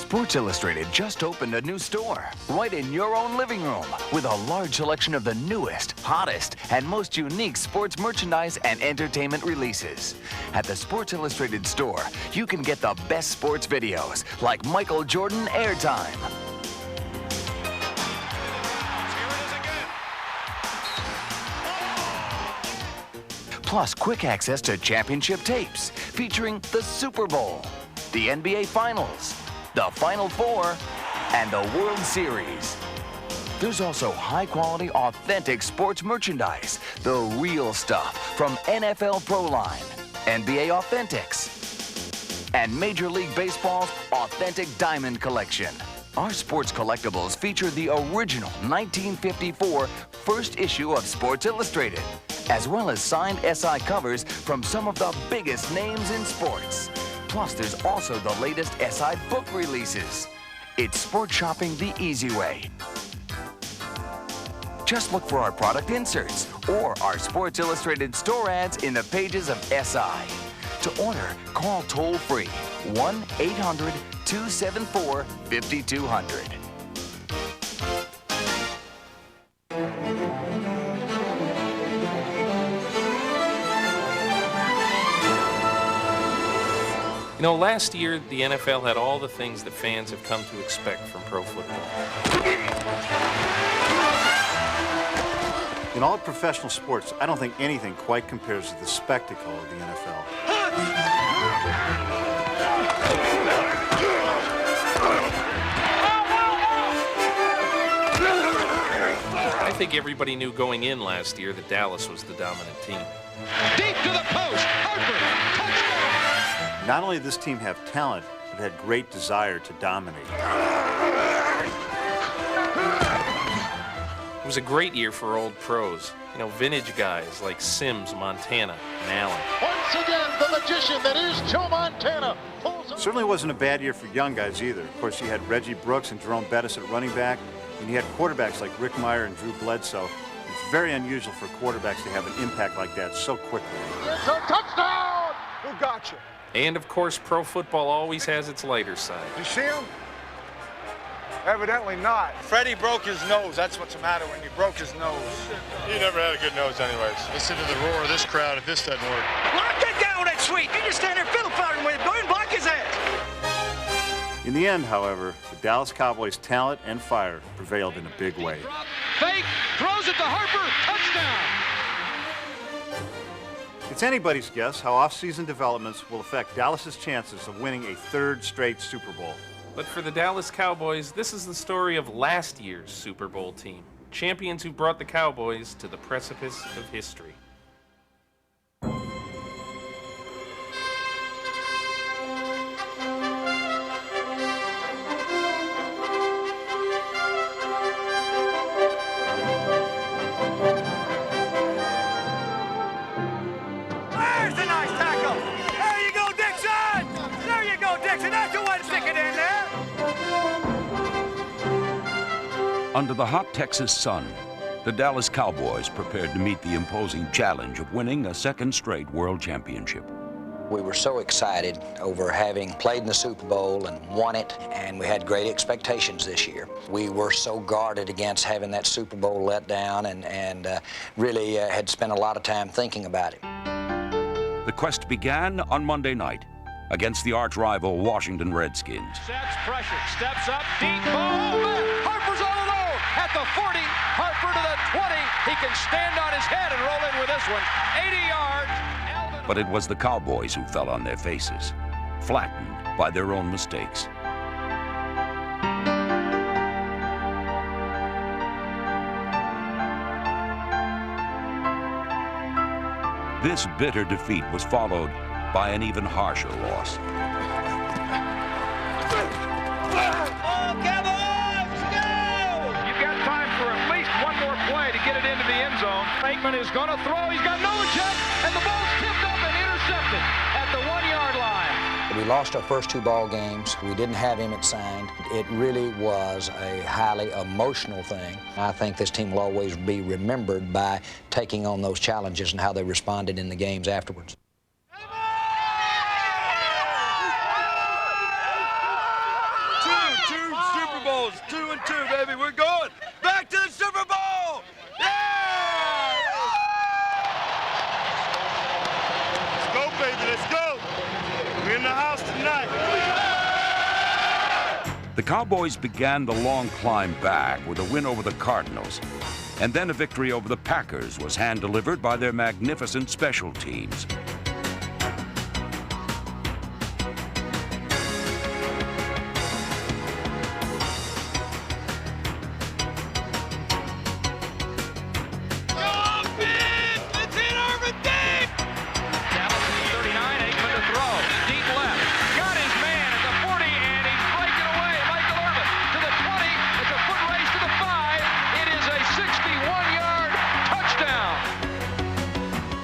Sports Illustrated just opened a new store right in your own living room with a large selection of the newest, hottest, and most unique sports merchandise and entertainment releases. At the Sports Illustrated store, you can get the best sports videos like Michael Jordan Airtime. Plus quick access to championship tapes featuring the Super Bowl, the NBA Finals, the Final Four, and the World Series. There's also high-quality, authentic sports merchandise, the real stuff from NFL Pro Line, NBA Authentics, and Major League Baseball's Authentic Diamond Collection. Our sports collectibles feature the original 1954 first issue of Sports Illustrated, as well as signed SI covers from some of the biggest names in sports. Plus, there's also the latest SI book releases. It's sports shopping the easy way. Just look for our product inserts or our Sports Illustrated store ads in the pages of SI. To order, call toll-free 1-800-274-5200. You know, last year, the NFL had all the things that fans have come to expect from pro football. In all professional sports, I don't think anything quite compares to the spectacle of the NFL. I think everybody knew going in last year that Dallas was the dominant team. Deep to the post, Harper, touchdown! Not only did this team have talent, but had great desire to dominate. It was a great year for old pros. You know, vintage guys like Sims, Montana, and Allen. Once again, the magician that is Joe Montana. Certainly wasn't a bad year for young guys either. Of course, you had Reggie Brooks and Jerome Bettis at running back, and you had quarterbacks like Rick Meyer and Drew Bledsoe. It's very unusual for quarterbacks to have an impact like that so quickly. It's a touchdown! Who got you? And, of course, pro football always has its lighter side. You see him? Evidently not. Freddie broke his nose. That's what's the matter when he broke his nose. He never had a good nose anyways. Listen to the roar of this crowd if this doesn't work. Lock that guy on that sweep. You just stand there fiddle-faddling with him. Go ahead and block his ass. In the end, however, the Dallas Cowboys' talent and fire prevailed in a big way. Fake, throws it to Harper, touchdown! It's anybody's guess how off-season developments will affect Dallas's chances of winning a third straight Super Bowl. But for the Dallas Cowboys, this is the story of last year's Super Bowl team. Champions who brought the Cowboys to the precipice of history. Under the hot Texas sun, the Dallas Cowboys prepared to meet the imposing challenge of winning a second straight world championship. We were so excited over having played in the Super Bowl and won it, and we had great expectations this year. We were so guarded against having that Super Bowl let down and really had spent a lot of time thinking about it. The quest began on Monday night against the arch-rival Washington Redskins. Sets pressure, steps up, deep ball, Harper's all alone at the 40, Harper to the 20. He can stand on his head and roll in with this one. 80 yards. But it was the Cowboys who fell on their faces, flattened by their own mistakes. This bitter defeat was followed by an even harsher loss. Oh, Cowboys, go! You've got time for at least one more play to get it into the end zone. Bateman is going to throw. He's got no check, and the ball's tipped up and intercepted at the 1-yard line. We lost our first 2 ball games. We didn't have Emmitt signed. It really was a highly emotional thing. I think this team will always be remembered by taking on those challenges and how they responded in the games afterwards. Two. Eagles, 2-2, baby. We're going back to the Super Bowl. Yeah! Let's go, baby. Let's go. We're in the house tonight. The Cowboys began the long climb back with a win over the Cardinals. And then a victory over the Packers was hand-delivered by their magnificent special teams.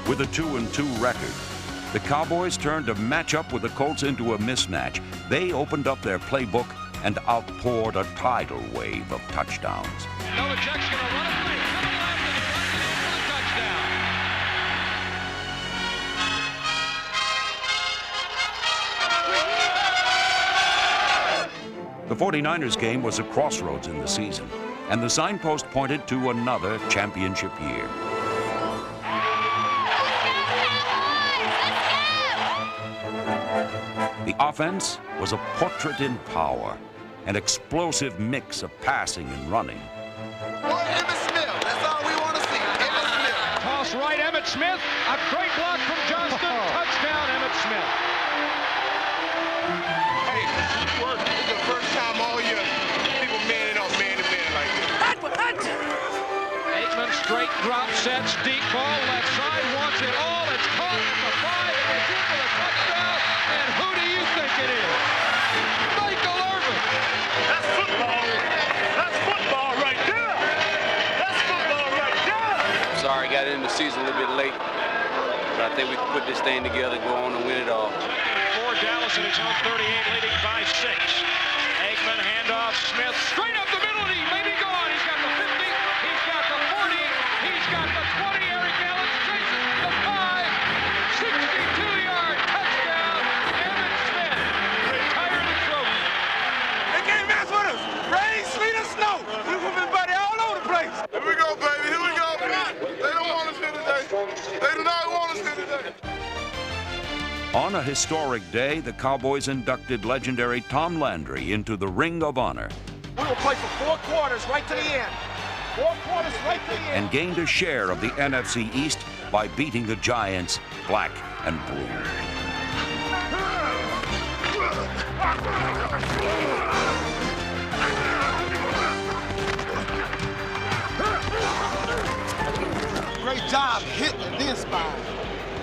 With a 2-2 record, the Cowboys turned a matchup with the Colts into a mismatch. They opened up their playbook and outpoured a tidal wave of touchdowns. Novacek's going to run a play. Coming left and The 49ers game was a crossroads in the season, and the signpost pointed to another championship year. The offense was a portrait in power, an explosive mix of passing and running. Emmitt Smith, that's all we want to see. Emmitt Smith. toss right, Emmitt Smith. A great block from Johnston. Touchdown, Emmitt Smith. Hey, this is the first time all year people manning up man-to-man like this. Aikman straight drop sets, deep ball, left side, wants it all. It's caught at the 5, and it's in for the touchdown. And who do you think it is? Michael Irvin. That's football. That's football right there. That's football right there. Sorry, got in the season a little bit late. But I think we can put this thing together, go on and win it all. For Dallas in its own 38, leading by 6. Aikman, handoff, Smith, straight up the middle, and he may be gone. He's got the 50, he's got the 40, he's got the 20. Eric Allen chases the 5, 62-yard touchdown. Emmitt Smith retired the trophy. They can't mess with us. Rain, sleet, or snow. We whooping buddy all over the place. Here we go, baby. Here we go. They don't want us here today. They do not want us here today. On a historic day, the Cowboys inducted legendary Tom Landry into the Ring of Honor. We will play for 4 quarters right to the end. 4 quarters right to the end. And gained a share of the NFC East by beating the Giants black and blue. Great job hitting and then spine.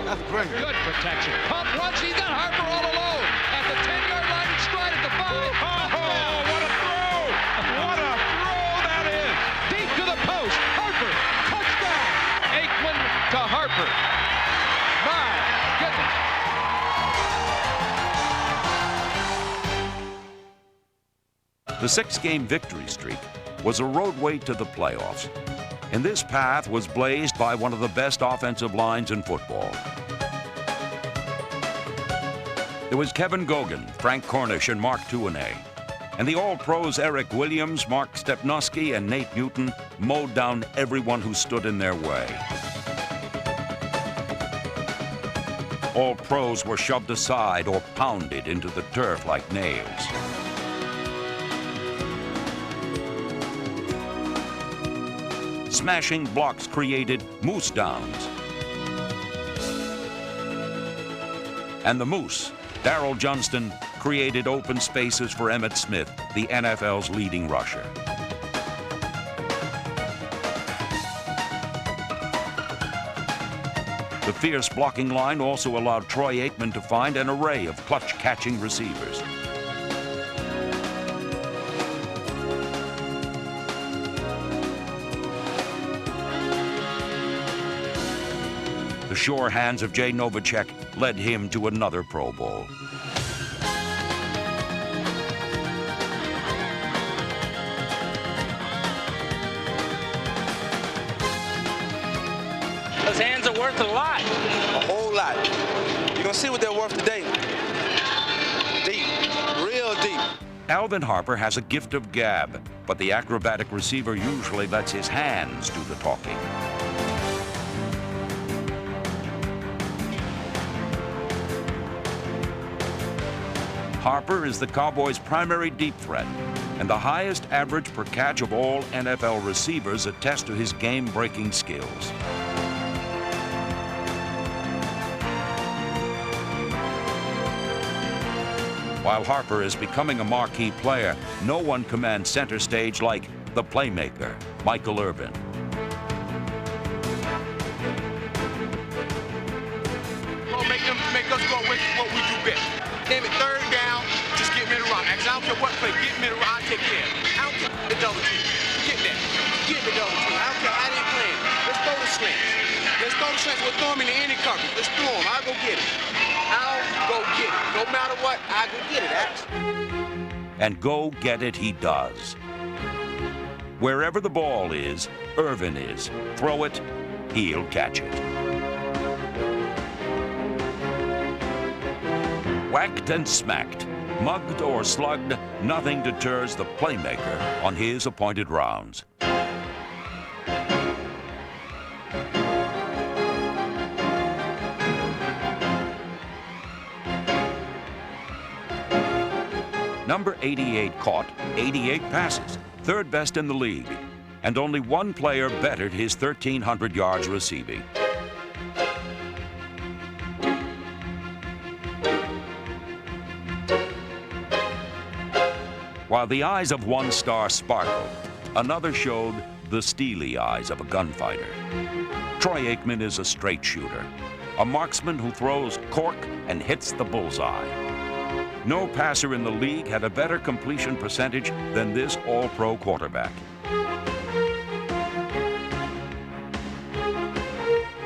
That's great. Good protection. Pump once, he's got Harper all alone. At the 10-yard line, he's stride at the 5. Oh, what a throw! What a throw that is! Deep to the post. Harper, touchdown. Aikman to Harper. My goodness. The 6-game victory streak was a roadway to the playoffs. And this path was blazed by one of the best offensive lines in football. There was Kevin Gogan, Frank Cornish, and Mark Tuinei. And the All-Pros Eric Williams, Mark Stepnoski, and Nate Newton mowed down everyone who stood in their way. All-Pros were shoved aside or pounded into the turf like nails. Smashing blocks created moose downs. And the moose, Darryl Johnston, created open spaces for Emmitt Smith, the NFL's leading rusher. The fierce blocking line also allowed Troy Aikman to find an array of clutch-catching receivers. The sure hands of Jay Novacek led him to another Pro Bowl. Those hands are worth a lot. A whole lot. You're going to see what they're worth today. Deep. Real deep. Alvin Harper has a gift of gab, but the acrobatic receiver usually lets his hands do the talking. Harper is the Cowboys' primary deep threat, and the highest average per catch of all NFL receivers attest to his game-breaking skills. While Harper is becoming a marquee player, no one commands center stage like the playmaker, Michael Irvin. Make us go with what we do best. Damn it, third down, just get me the rock. I don't care what play, get me the rock, I'll take care of it. I don't care the double team. Get that. Get the double team. I don't care how they playing. Let's throw the slants. Let's throw the slants. We'll throw them into any coverage. Let's throw them. I'll go get it. I'll go get it. No matter what, I'll go get it, Ax. And go get it he does. Wherever the ball is, Irvin is. Throw it, he'll catch it. Whacked and smacked, mugged or slugged, nothing deters the playmaker on his appointed rounds. Number 88 caught 88 passes, third best in the league, and only one player bettered his 1,300 yards receiving. While the eyes of one star sparkled, another showed the steely eyes of a gunfighter. Troy Aikman is a straight shooter, a marksman who throws cork and hits the bullseye. No passer in the league had a better completion percentage than this all-pro quarterback.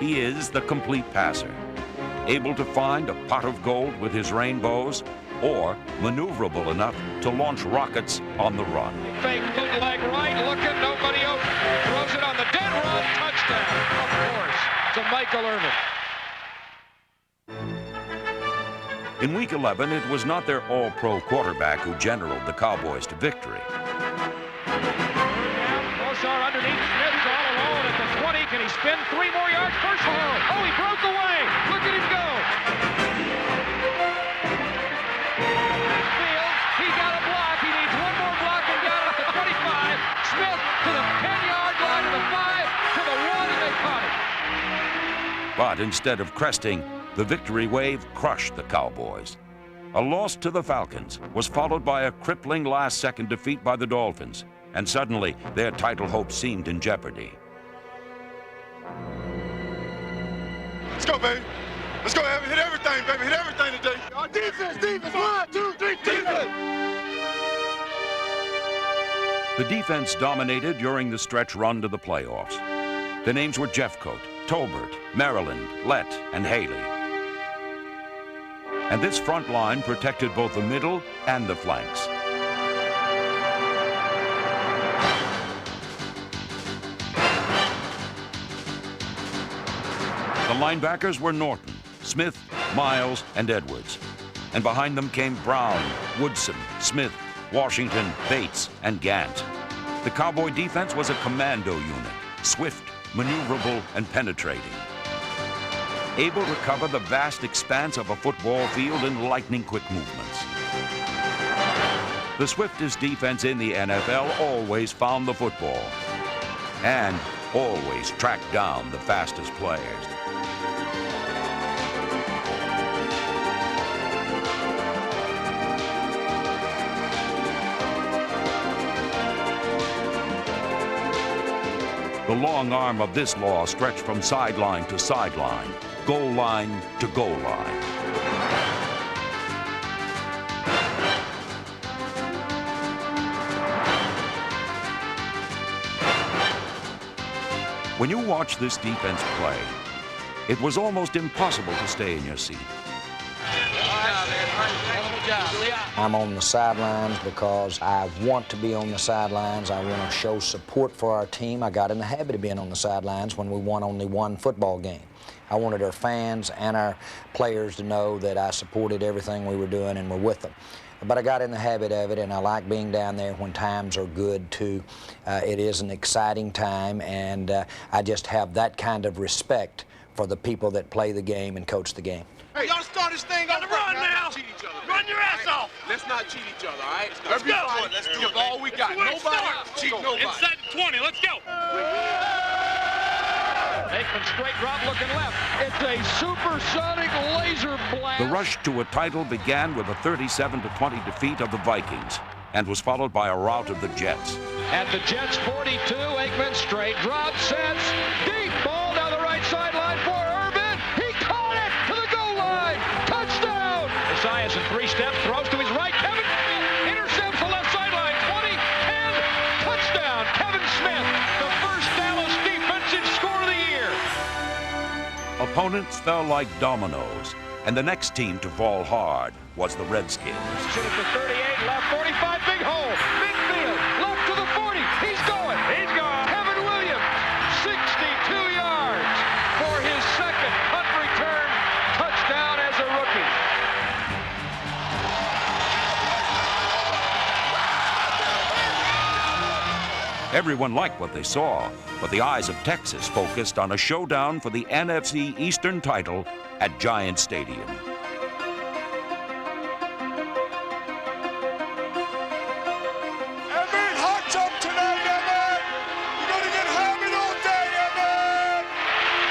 He is the complete passer, able to find a pot of gold with his rainbows, or maneuverable enough to launch rockets on the run. Fake bootleg right, looking, nobody open. Throws it on the dead run, touchdown, of course, to Michael Irvin. In Week 11, it was not their all-pro quarterback who generaled the Cowboys to victory. Bosar underneath, Smith all alone at the 20. Can he spin 3 more yards? First down. Oh, he broke away. Look at him go. He got a block. He needs one more block and got it at the 25. Smith to the 10-yard line, to the 5, to the 1, and they caught it. But instead of cresting, the victory wave crushed the Cowboys. A loss to the Falcons was followed by a crippling last-second defeat by the Dolphins, and suddenly their title hopes seemed in jeopardy. Let's go, baby. Let's go, hit everything, baby. Hit everything today. Defense, defense. 1, 2, 3, defense. The defense dominated during the stretch run to the playoffs. The names were Jeffcoat, Tolbert, Maryland, Lett, and Haley. And this front line protected both the middle and the flanks. The linebackers were Norton, Smith, Miles, and Edwards. And behind them came Brown, Woodson, Smith, Washington, Bates, and Gant. The Cowboy defense was a commando unit, swift, maneuverable, and penetrating, able to cover the vast expanse of a football field in lightning-quick movements. The swiftest defense in the NFL always found the football and always tracked down the fastest players. The long arm of this law stretched from sideline to sideline, goal line to goal line. When you watch this defense play, it was almost impossible to stay in your seat. job. I'm on the sidelines because I want to be on the sidelines. I want to show support for our team. I got in the habit of being on the sidelines when we won only one football game. I wanted our fans and our players to know that I supported everything we were doing and were with them. But I got in the habit of it, and I like being down there when times are good, too. It is an exciting time, and I just have that kind of respect for the people that play the game and coach the game. Hey, y'all start this thing on the run now. Cheat each other. Run your ass off. Let's not cheat each other, all right? Let's go. Let's give all we got. Nobody cheat nobody. Inside the 20, let's go. Aikman straight drop looking left. It's a supersonic laser blast. The rush to a title began with a 37-20 defeat of the Vikings and was followed by a rout of the Jets. At the Jets 42, Aikman straight drop, sets, deep ball down the right sideline for Irvin. He caught it to the goal line. Touchdown. Esiason three steps, throws to his right. Kevin Smith intercepts the left sideline. 20, 10, touchdown. Kevin Smith, the first Dallas defensive score of the year. Opponents fell like dominoes, and the next team to fall hard was the Redskins. Shoot at the 38, left 45, big hole. Midfield, left to the 40. He's going. He's gone. Kevin Williams, 62 yards for his second punt return touchdown as a rookie. Everyone liked what they saw, but the eyes of Texas focused on a showdown for the NFC Eastern title at Giant Stadium. Emmitt, hot tub tonight, Emmitt. You're going to get hammered all day, Emmitt.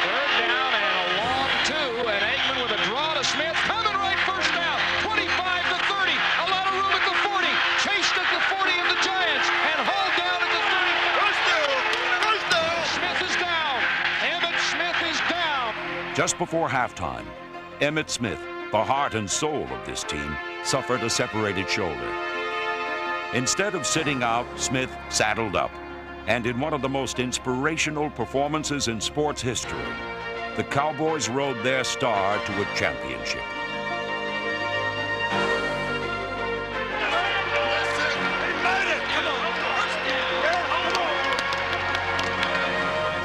Third down and a long two, and Aikman with a draw to Smith. Coming right first down, 25 to 30. A lot of room at the 40. Chased at the 40 of the Giants and hauled down at the 30. First down. Smith is down. Emmitt Smith is down. Just before halftime, Emmitt Smith, the heart and soul of this team, suffered a separated shoulder. Instead of sitting out, Smith saddled up, and in one of the most inspirational performances in sports history, the Cowboys rode their star to a championship.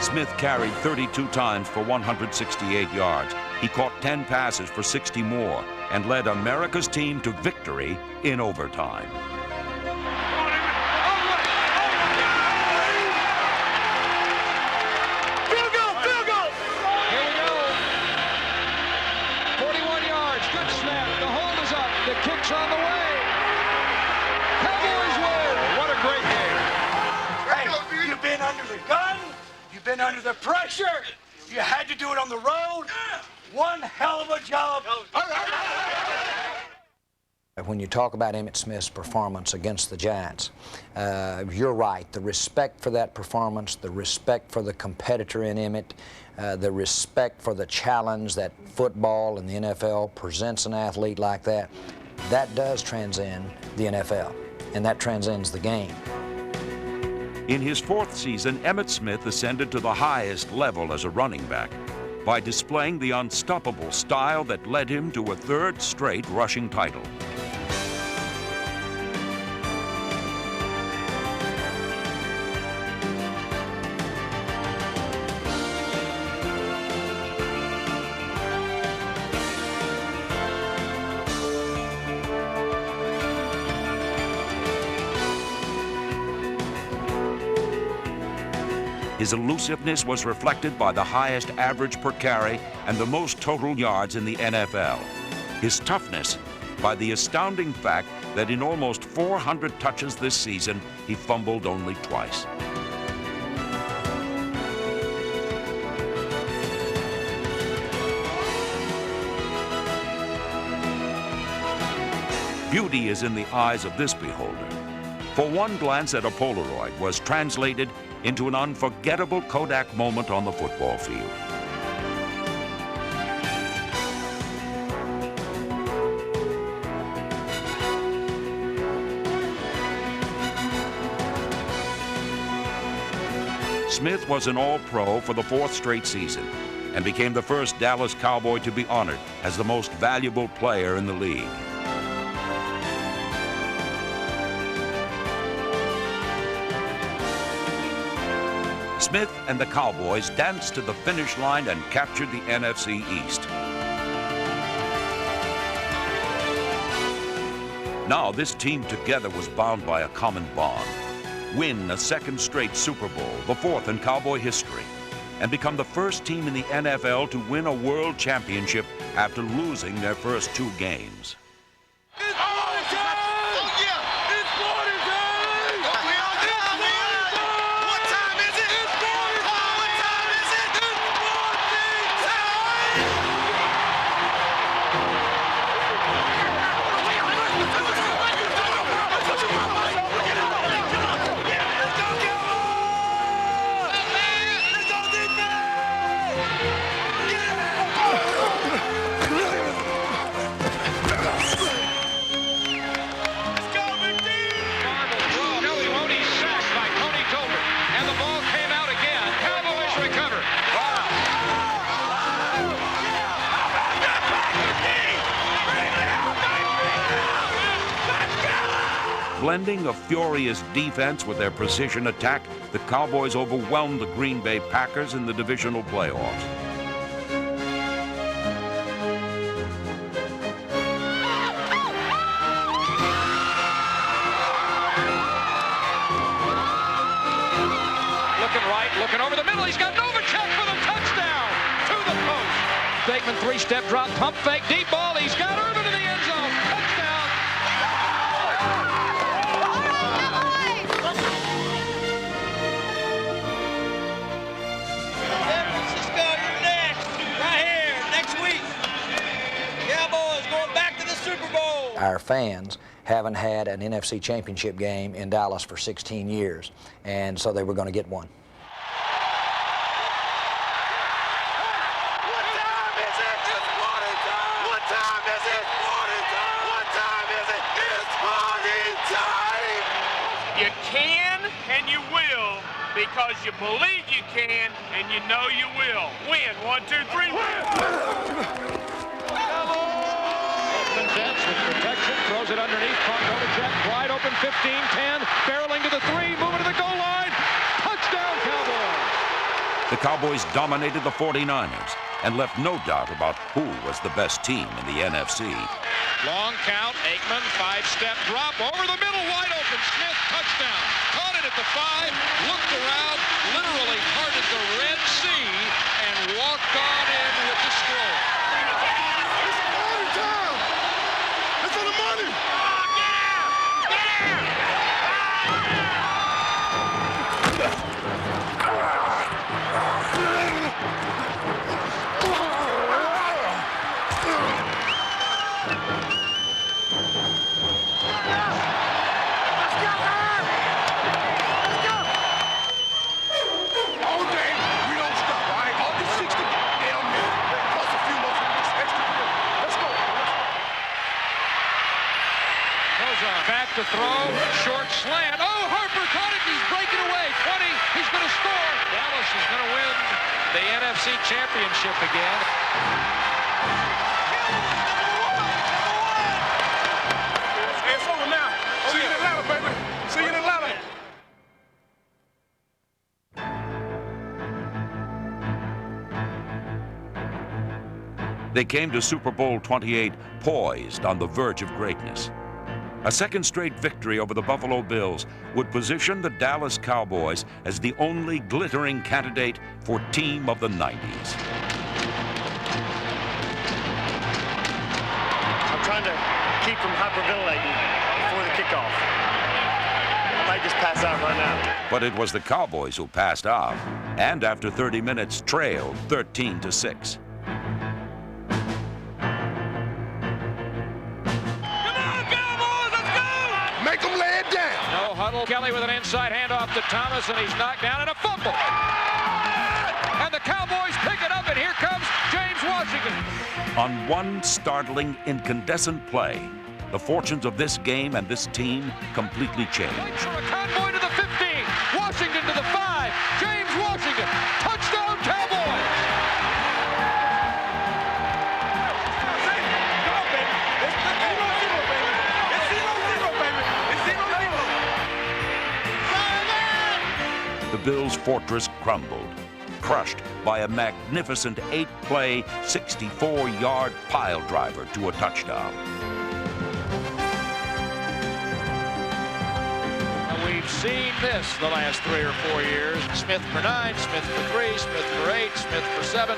Smith carried 32 times for 168 yards. He caught 10 passes for 60 more and led America's team to victory in overtime. Field goal. Here we go. 41 yards. Good snap. The hold is up. The kick's on the way. Cowboys win. What a great game. Hey, you've been under the gun. You've been under the pressure. You had to do it on the road. One hell of a job. When you talk about Emmitt Smith's performance against the Giants, you're right. The respect for that performance, the respect for the competitor in Emmitt, the respect for the challenge that football and the NFL presents an athlete like that, that does transcend the NFL, and that transcends the game. In his fourth season, Emmitt Smith ascended to the highest level as a running back by displaying the unstoppable style that led him to a third straight rushing title. His elusiveness was reflected by the highest average per carry and the most total yards in the NFL. His toughness by the astounding fact that in almost 400 touches this season, he fumbled only twice. Beauty is in the eyes of this beholder. For one glance at a Polaroid was translated into an unforgettable Kodak moment on the football field. Smith was an All-Pro for the fourth straight season and became the first Dallas Cowboy to be honored as the most valuable player in the league. Smith and the Cowboys danced to the finish line and captured the NFC East. Now this team together was bound by a common bond. Win a second straight Super Bowl, the fourth in Cowboy history, and become the first team in the NFL to win a world championship after losing their first 2 games. Blending a furious defense with their precision attack, the Cowboys overwhelmed the Green Bay Packers in the divisional playoffs. Looking right, looking over the middle. He's got Novacek for the touchdown to the post. Bateman 3-step drop, pump fake, deep ball. He's got Irvin in the end zone. Touchdown. Our fans haven't had an NFC Championship game in Dallas for 16 years, and so they were going to get one. What time is it? It's party time! What time is it? Party time! What time is it? It's party time! You can and you will because you believe you can and you know you will. Win. 1, 2, 3, win! With protection, throws it underneath. Novacek, wide open, 15-10, barreling to the 3, moving to the goal line. Touchdown, Cowboys! The Cowboys dominated the 49ers and left no doubt about who was the best team in the NFC. Long count, Aikman, 5-step drop, over the middle, wide open, Smith, touchdown. Caught it at the 5, looked around, literally parted the Red Sea, and walked on in with the score. Back to throw, short slant. Oh, Harper caught it. He's breaking away. 20. He's going to score. Dallas is going to win the NFC Championship again. It's over now. See you in Atlanta, baby. See you in Atlanta. They came to Super Bowl 28 poised on the verge of greatness. A second straight victory over the Buffalo Bills would position the Dallas Cowboys as the only glittering candidate for Team of the 90s. I'm trying to keep from hyperventilating before the kickoff. I might just pass out right now. But it was the Cowboys who passed out, and after 30 minutes trailed 13-6. Make them lay it down. No huddle. Kelly with an inside handoff to Thomas, and he's knocked down and a fumble. And the Cowboys pick it up, and here comes James Washington. On one startling, incandescent play, the fortunes of this game and this team completely changed. From a convoy to the 15, Washington to the 5, James Washington, touchdown Cowboys! the Bills' fortress crumbled, crushed by a magnificent 8-play, 64-yard pile driver to a touchdown. We've seen this the last 3 or 4 years. Smith for 9, Smith for 3, Smith for 8, Smith for 7.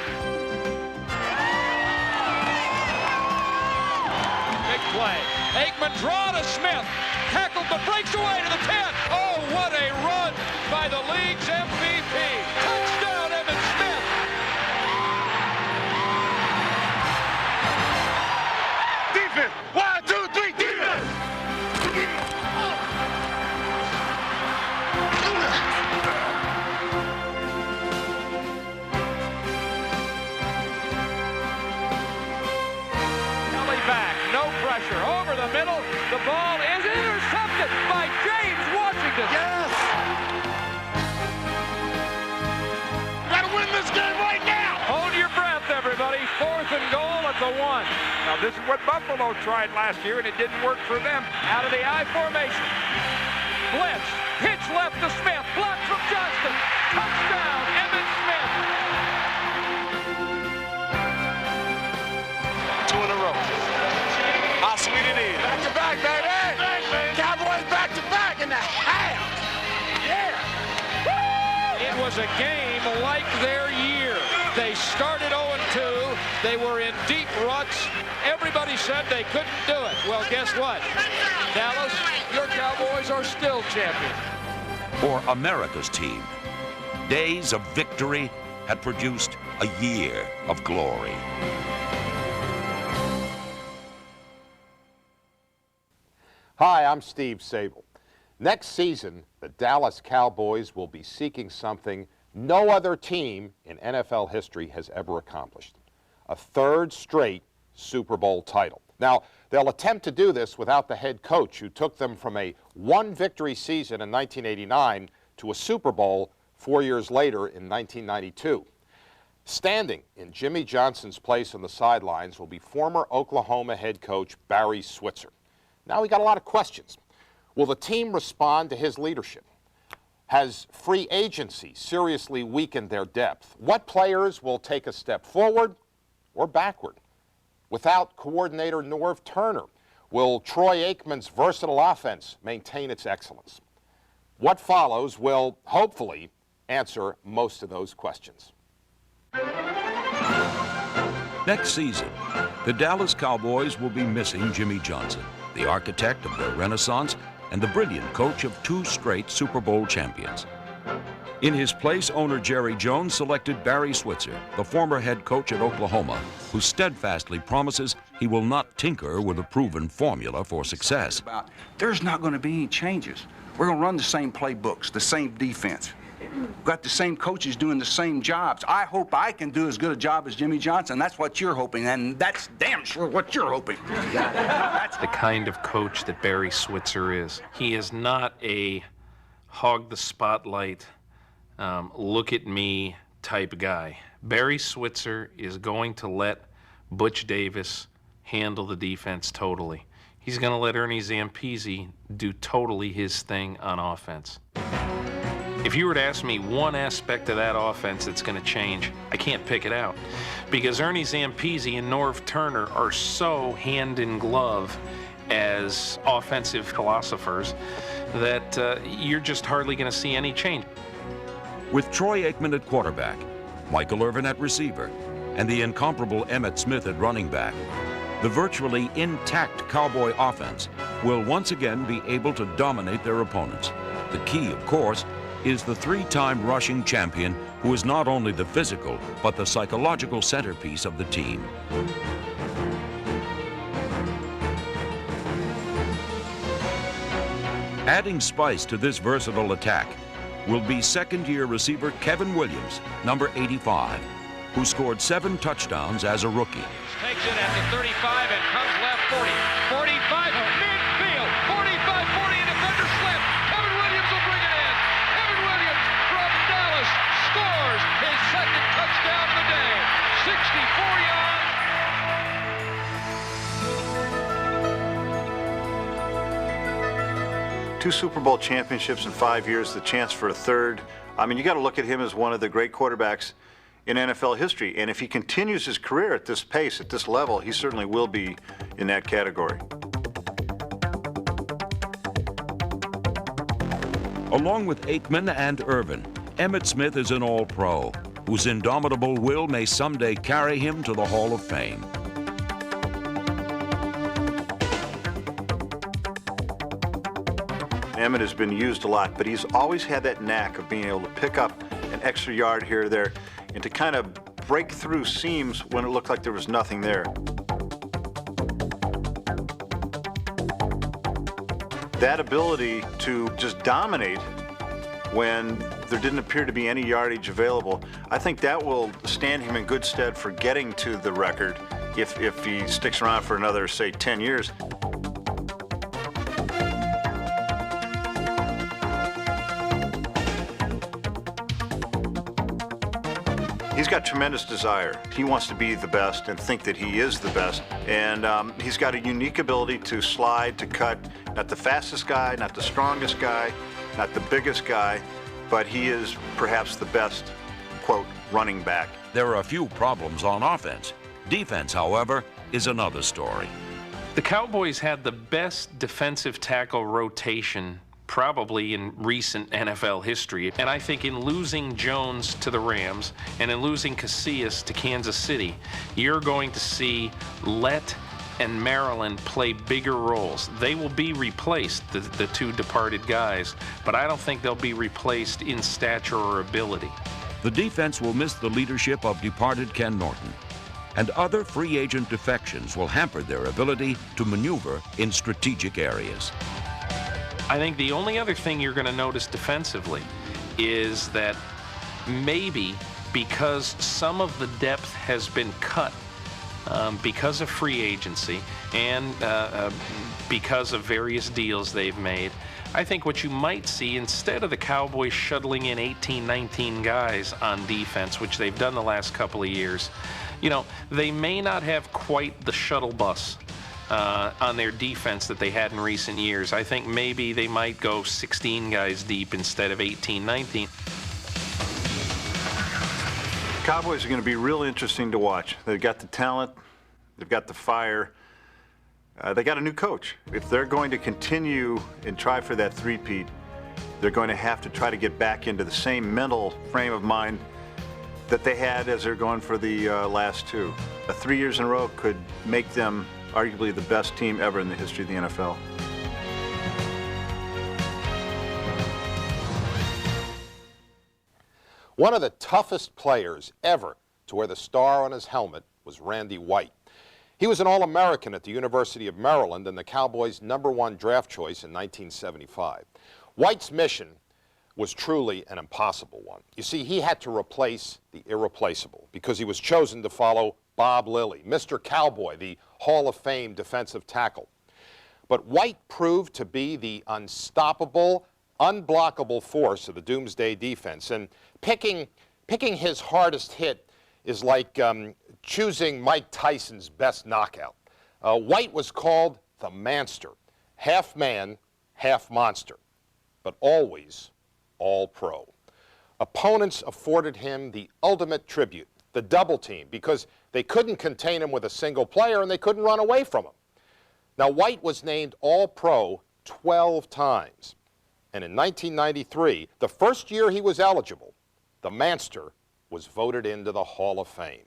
Big play. Aikman draw to Smith. Tackled but breaks away to the 10. Oh, what a run by the league's MVP. Touchdown, Emmitt Smith. Defense. 1, 2, 3, defense. Back, no pressure, over the middle, the ball is intercepted by James Washington. Yes! Gotta win this game right now! Hold your breath, everybody. 4th and goal at the 1. Now, this is what Buffalo tried last year, and it didn't work for them. Out of the I formation. Blitz, pitch left to Smith, blocked from Johnston. Touchdown, Emmitt Smith. 2 in a row. How sweet it is. Back to back, baby! Cowboys back to back in the house! Yeah! It was a game like their year. They started 0-2. They were in deep ruts. Everybody said they couldn't do it. Well, guess what? Dallas, your Cowboys are still champions. For America's team, days of victory had produced a year of glory. Hi, I'm Steve Sable. Next season, the Dallas Cowboys will be seeking something no other team in NFL history has ever accomplished: a 3rd straight Super Bowl title. Now, they'll attempt to do this without the head coach who took them from a 1-victory season in 1989 to a Super Bowl 4 years later in 1992. Standing in Jimmy Johnson's place on the sidelines will be former Oklahoma head coach Barry Switzer. Now, we got a lot of questions. Will the team respond to his leadership? Has free agency seriously weakened their depth? What players will take a step forward or backward? Without coordinator Norv Turner, will Troy Aikman's versatile offense maintain its excellence? What follows will hopefully answer most of those questions. Next season, the Dallas Cowboys will be missing Jimmy Johnson, the architect of their renaissance and the brilliant coach of 2 straight Super Bowl champions. In his place, owner Jerry Jones selected Barry Switzer, the former head coach at Oklahoma, who steadfastly promises he will not tinker with a proven formula for success. There's not going to be any changes. We're going to run the same playbooks, the same defense. We've got the same coaches doing the same jobs. I hope I can do as good a job as Jimmy Johnson. That's what you're hoping, and that's damn sure what you're hoping. That's the kind of coach that Barry Switzer is. He is not a hog the spotlight, look at me type guy. Barry Switzer is going to let Butch Davis handle the defense totally. He's going to let Ernie Zampese do totally his thing on offense. If you were to ask me one aspect of that offense that's going to change, I can't pick it out. Because Ernie Zampese and Norv Turner are so hand in glove as offensive philosophers that you're just hardly going to see any change. With Troy Aikman at quarterback, Michael Irvin at receiver, and the incomparable Emmitt Smith at running back, the virtually intact Cowboy offense will once again be able to dominate their opponents. The key, of course, is the 3-time rushing champion who is not only the physical, but the psychological centerpiece of the team. Adding spice to this versatile attack will be second-year receiver Kevin Williams, number 85, who scored 7 touchdowns as a rookie. Takes it at the 35 and comes left 40. 45, midfield, 45-40, and defender slip. Kevin Williams will bring it in. Kevin Williams from Dallas scores his second touchdown of the day. 64 yards. Two Super Bowl championships in 5 years, the chance for a third. I mean, you got to look at him as one of the great quarterbacks in NFL history. And if he continues his career at this pace, at this level, he certainly will be in that category. Along with Aikman and Irvin, Emmitt Smith is an All-Pro, whose indomitable will may someday carry him to the Hall of Fame. Emmitt has been used a lot, but he's always had that knack of being able to pick up an extra yard here or there and to kind of break through seams when it looked like there was nothing there. That ability to just dominate when there didn't appear to be any yardage available, I think that will stand him in good stead for getting to the record if he sticks around for another, say, 10 years. He's got tremendous desire. He wants to be the best and think that he is the best. And he's got a unique ability to slide, to cut. Not the fastest guy, not the strongest guy, not the biggest guy, but he is perhaps the best, quote, running back. There are a few problems on offense. Defense, however, is another story. The Cowboys had the best defensive tackle rotation probably in recent NFL history. And I think in losing Jones to the Rams and in losing Casillas to Kansas City, you're going to see Lett and Maryland play bigger roles. They will be replaced, the two departed guys, but I don't think they'll be replaced in stature or ability. The defense will miss the leadership of departed Ken Norton, and other free agent defections will hamper their ability to maneuver in strategic areas. I think the only other thing you're going to notice defensively is that maybe because some of the depth has been cut because of free agency and because of various deals they've made, I think what you might see, instead of the Cowboys shuttling in 18, 19 guys on defense, which they've done the last couple of years, you know, they may not have quite the shuttle bus on their defense that they had in recent years. I think maybe they might go 16 guys deep instead of 18, 19. Cowboys are going to be real interesting to watch. They've got the talent, they've got the fire, they got a new coach. If they're going to continue and try for that three-peat, they're going to have to try to get back into the same mental frame of mind that they had as they're going for the last two. 3 years in a row could make them arguably the best team ever in the history of the NFL. One of the toughest players ever to wear the star on his helmet was Randy White. He was an All-American at the University of Maryland and the Cowboys' #1 draft choice in 1975. White's mission was truly an impossible one. You see, he had to replace the irreplaceable because he was chosen to follow Bob Lilly, Mr. Cowboy, the Hall of Fame defensive tackle. But White proved to be the unstoppable, unblockable force of the Doomsday defense. And picking his hardest hit is like choosing Mike Tyson's best knockout. White was called the Manster, half man, half monster, but always All-Pro. Opponents afforded him the ultimate tribute, the double team, because they couldn't contain him with a single player and they couldn't run away from him. Now, White was named All-Pro 12 times. And in 1993, the first year he was eligible, the Manster was voted into the Hall of Fame.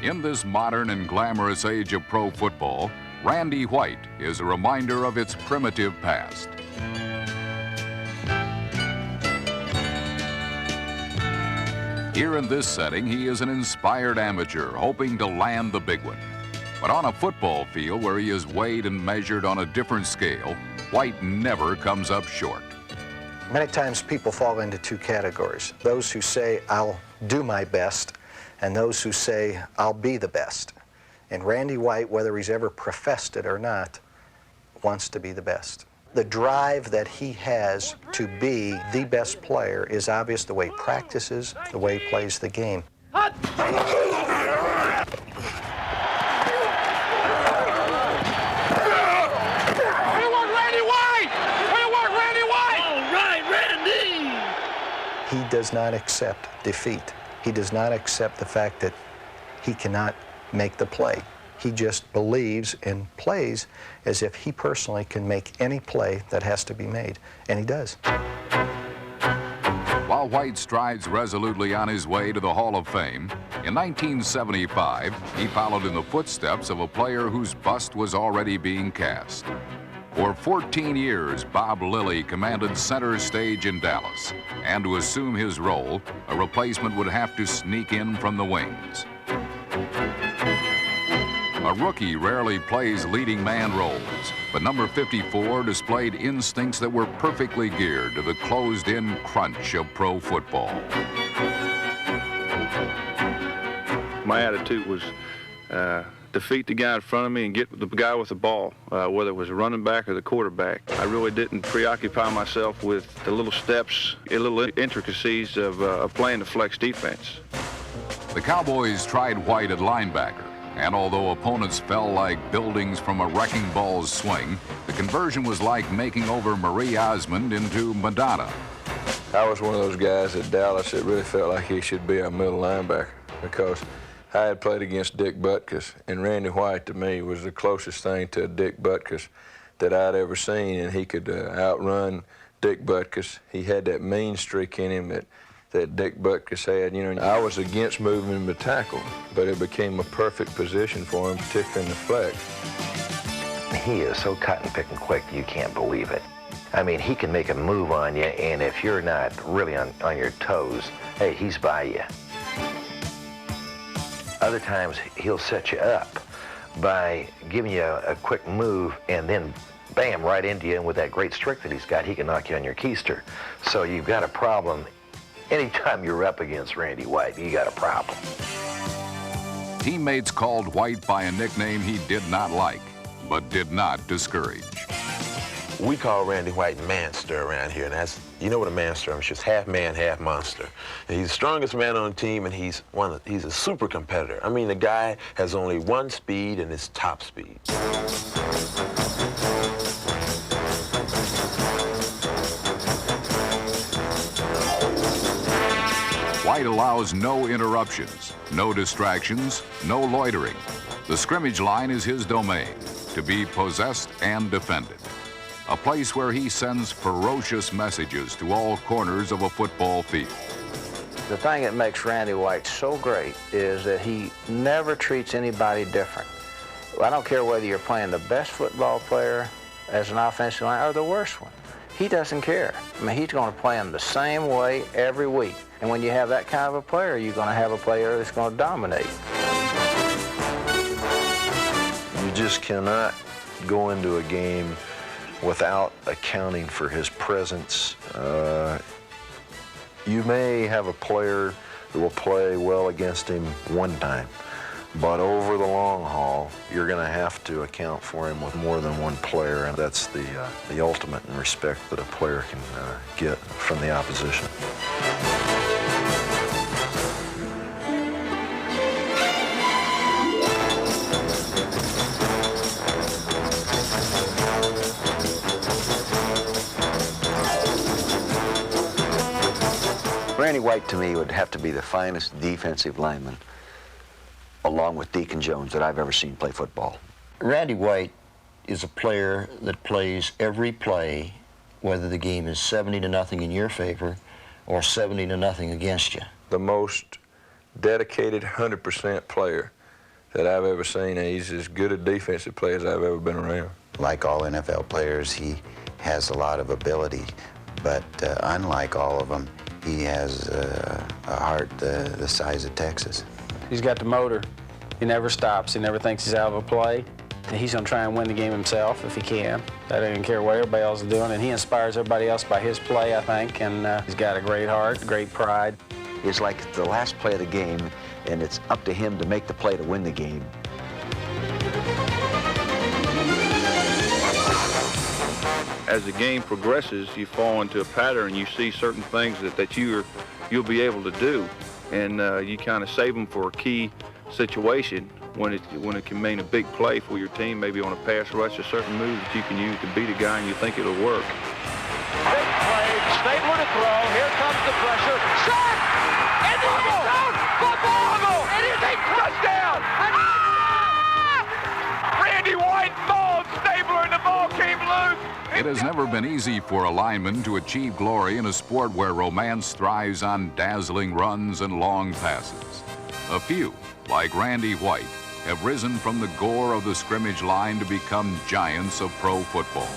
In this modern and glamorous age of pro football, Randy White is a reminder of its primitive past. Here in this setting, he is an inspired amateur hoping to land the big one. But on a football field where he is weighed and measured on a different scale, White never comes up short. Many times people fall into two categories. Those who say, I'll do my best, and those who say, I'll be the best. And Randy White, whether he's ever professed it or not, wants to be the best. The drive that he has to be the best player is obvious the way he practices, the way he plays the game. Way to work, Randy White! Way to work, Randy White! All right, Randy! He does not accept defeat. He does not accept the fact that he cannot make the play. He just believes and plays as if he personally can make any play that has to be made, and he does. While White strides resolutely on his way to the Hall of Fame, in 1975, he followed in the footsteps of a player whose bust was already being cast. For 14 years, Bob Lilly commanded center stage in Dallas, and to assume his role, a replacement would have to sneak in from the wings. A rookie rarely plays leading man roles, but number 54 displayed instincts that were perfectly geared to the closed-in crunch of pro football. My attitude was defeat the guy in front of me and get the guy with the ball, whether it was the running back or the quarterback. I really didn't preoccupy myself with the little steps, the little intricacies of playing the flex defense. The Cowboys tried White at linebacker, and although opponents fell like buildings from a wrecking ball's swing, the conversion was like making over Marie Osmond into Madonna. I was one of those guys at Dallas that really felt like he should be a middle linebacker because I had played against Dick Butkus, and Randy White to me was the closest thing to Dick Butkus that I'd ever seen, and he could outrun Dick Butkus. He had that mean streak in him that Dick Butkus had. You know, I was against moving him to tackle, but it became a perfect position for him, particularly in the flex. He is so cotton-picking quick, you can't believe it. I mean, he can make a move on you, and if you're not really on your toes, hey, he's by you. Other times, he'll set you up by giving you a quick move, and then bam, right into you, and with that great streak that he's got, he can knock you on your keister. So you've got a problem. Anytime you're up against Randy White, you got a problem. Teammates called White by a nickname he did not like, but did not discourage. We call Randy White manster around here, and that's, you know what a manster is. It's just half man, half monster. And he's the strongest man on the team, and he's a super competitor. I mean, the guy has only one speed, and it's top speed. White allows no interruptions, no distractions, no loitering. The scrimmage line is his domain, to be possessed and defended. A place where he sends ferocious messages to all corners of a football field. The thing that makes Randy White so great is that he never treats anybody different. I don't care whether you're playing the best football player as an offensive line or the worst one. He doesn't care. I mean, he's going to play them the same way every week. And when you have that kind of a player, you're going to have a player that's going to dominate. You just cannot go into a game without accounting for his presence. You may have a player that will play well against him one time, but over the long haul, you're going to have to account for him with more than one player, and that's the ultimate in respect that a player can get from the opposition. Randy White, to me, would have to be the finest defensive lineman, along with Deacon Jones, that I've ever seen play football. Randy White is a player that plays every play, whether the game is 70-0 in your favor or 70-0 against you. The most dedicated 100% player that I've ever seen. He's as good a defensive player as I've ever been around. Like all NFL players, he has a lot of ability, but unlike all of them, he has a heart the size of Texas. He's got the motor. He never stops. He never thinks he's out of a play. He's going to try and win the game himself if he can. I don't even care what everybody else is doing, and he inspires everybody else by his play, I think, and he's got a great heart, great pride. It's like the last play of the game, and it's up to him to make the play to win the game. as the game progresses, you fall into a pattern. You see certain things that you'll be able to do, and you kind of save them for a key situation when it can mean a big play for your team, maybe on a pass rush, a certain move that you can use to beat a guy and you think it'll work. Big play, Stabler to throw. Here comes the pressure. Shot! It's out! Football! It is a touchdown! Randy White mauled Stabler and the ball came loose. It has never been easy for a lineman to achieve glory in a sport where romance thrives on dazzling runs and long passes. A few, like Randy White, have risen from the gore of the scrimmage line to become giants of pro football.